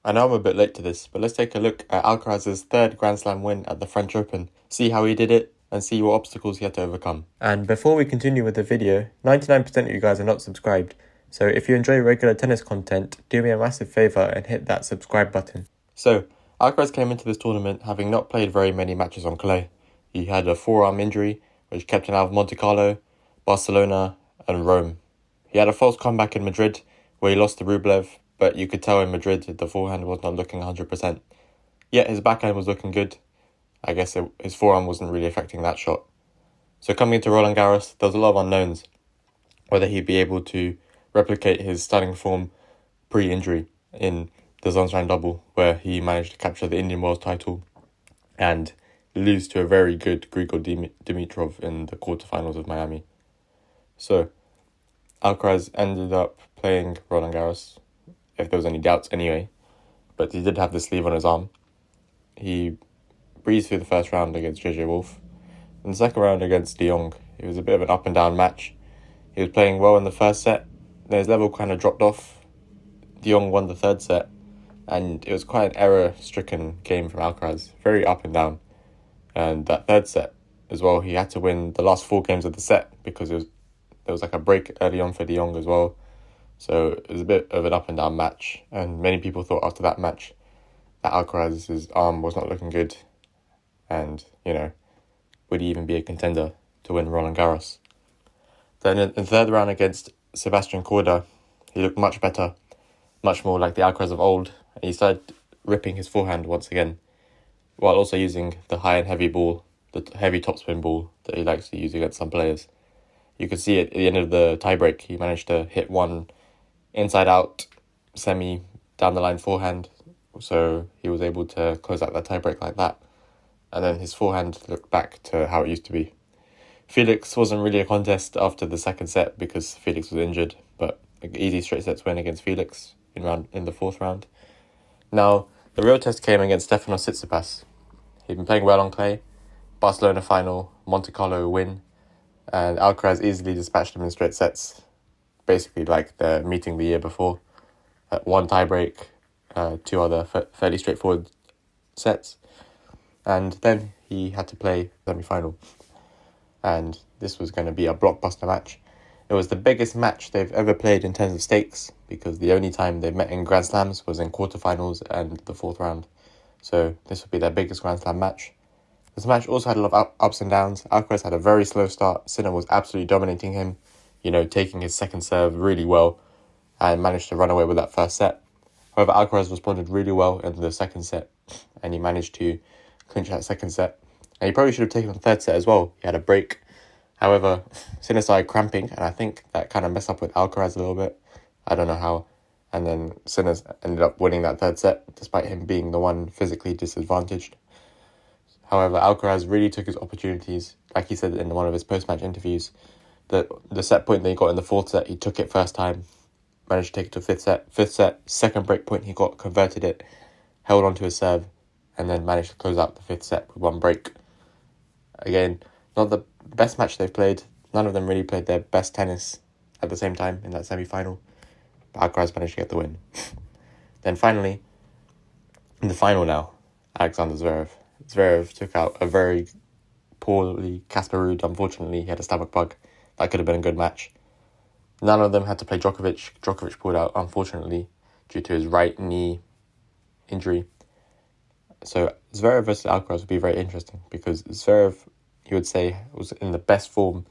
I know I'm a bit late to this, but let's take a look at Alcaraz's third Grand Slam win at the French Open, see how he did it, and see what obstacles he had to overcome. And before we continue with the video, 99% of you guys are not subscribed, so if you enjoy regular tennis content, do me a massive favour and hit that subscribe button. So, Alcaraz came into this tournament having not played very many matches on clay. He had a forearm injury, which kept him out of Monte Carlo, Barcelona, and Rome. He had a false comeback in Madrid, where he lost to Rublev, but you could tell in Madrid the forehand was not looking 100%. Yet his backhand was looking good. I guess his forearm wasn't really affecting that shot. So coming into Roland Garros, there was a lot of unknowns. Whether he'd be able to replicate his stunning form pre-injury in the Zonzran double, where he managed to capture the Indian World title and lose to a very good Grigor Dimitrov in the quarterfinals of Miami. So Alcaraz ended up playing Roland Garros, if there was any doubts anyway, but he did have the sleeve on his arm. He breezed through the first round against JJ Wolf. In the second round against de Jong, it was a bit of an up and down match. He was playing well in the first set, then his level kind of dropped off. De Jong won the third set, and it was quite an error-stricken game from Alcaraz, very up and down. And that third set as well, he had to win the last 4 games of the set because there was like a break early on for de Jong as well. So it was a bit of an up and down match, and many people thought after that match that Alcaraz's arm was not looking good, and, would he even be a contender to win Roland Garros? Then in the third round against Sebastian Korda, he looked much better, much more like the Alcaraz of old, and he started ripping his forehand once again, while also using the high and heavy ball, the heavy topspin ball that he likes to use against some players. You could see at the end of the tiebreak, he managed to hit one inside-out, semi down-the-line forehand, so he was able to close out that tiebreak like that. And then his forehand looked back to how it used to be. Felix wasn't really a contest after the second set because Felix was injured, but an easy straight sets win against Felix in the fourth round. Now, the real test came against Stefanos Tsitsipas. He'd been playing well on clay, Barcelona final, Monte Carlo win, and Alcaraz easily dispatched him in straight sets, basically like the meeting the year before. One tiebreak, 2 other fairly straightforward sets, and then he had to play semi-final. And this was going to be a blockbuster match. It was the biggest match they've ever played in terms of stakes, because the only time they met in Grand Slams was in quarterfinals and the 4th round. So this would be their biggest Grand Slam match. This match also had a lot of ups and downs. Alcaraz had a very slow start. Sinner was absolutely dominating him, taking his second serve really well and managed to run away with that first set. However, Alcaraz responded really well in the second set, and he managed to clinch that second set. And he probably should have taken the third set as well. He had a break. However, Sinner started cramping, and I think that kind of messed up with Alcaraz a little bit. I don't know how. And then Sinner ended up winning that third set, despite him being the one physically disadvantaged. However, Alcaraz really took his opportunities. Like he said in one of his post-match interviews, the set point that he got in the 4th set, he took it first time, managed to take it to 5th set. 5th set, second break point he got, converted it, held onto his serve, and then managed to close out the 5th set with one break. Again, not the best match they've played. None of them really played their best tennis at the same time in that semi-final. But Alcaraz managed to get the win. Then finally, in the final now, Alexander Zverev. Zverev took out a very poorly Casper Ruud. Unfortunately, he had a stomach bug. That could have been a good match. None of them had to play Djokovic. Djokovic pulled out, unfortunately, due to his right knee injury. So Zverev versus Alcaraz would be very interesting, because Zverev, you would say, was in the best form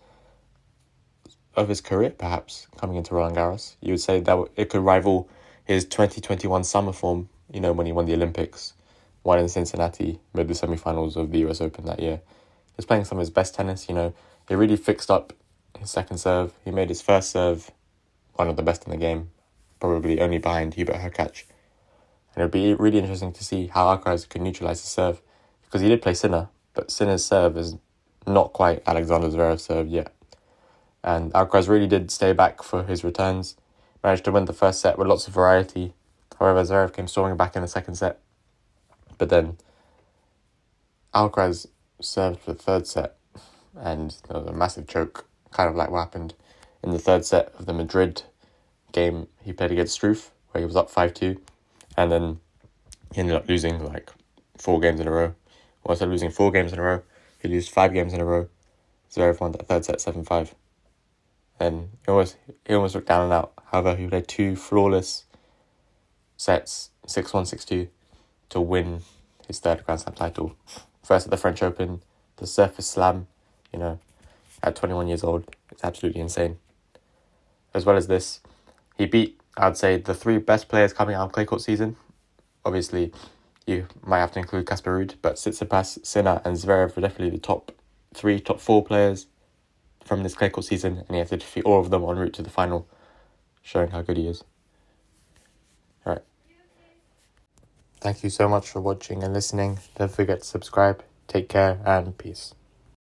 of his career, perhaps, coming into Roland Garros. You would say that it could rival his 2021 summer form, when he won the Olympics, won in Cincinnati, made the semi-finals of the US Open that year. He was playing some of his best tennis, He really fixed up his second serve. He made his first serve one of the best in the game, probably only behind Hubert Hurkacz. And it would be really interesting to see how Alcaraz could neutralise his serve, because he did play Sinner, but Sinner's serve is not quite Alexander Zverev's serve yet. And Alcaraz really did stay back for his returns, managed to win the first set with lots of variety. However, Zverev came storming back in the second set. But then Alcaraz served for the third set, and there was a massive choke, kind of like what happened in the third set of the Madrid game he played against Struff, where he was up 5-2. And then He ended up losing like 4 games in a row. Well, instead of losing 4 games in a row, he lost 5 games in a row. Zverev won that third set 7-5. And he almost looked down and out. However, he played 2 flawless sets, 6-1, 6-2, to win his third Grand Slam title. First at the French Open, the Surface Slam, at 21 years old. It's absolutely insane. As well as this, he beat, I'd say, the 3 best players coming out of clay court season. Obviously, you might have to include Casper Ruud, but Tsitsipas, Sinner and Zverev were definitely the top 4 players from this clay court season, and he had to defeat all of them en route to the final, showing how good he is. Alright. Thank you so much for watching and listening. Don't forget to subscribe. Take care and peace.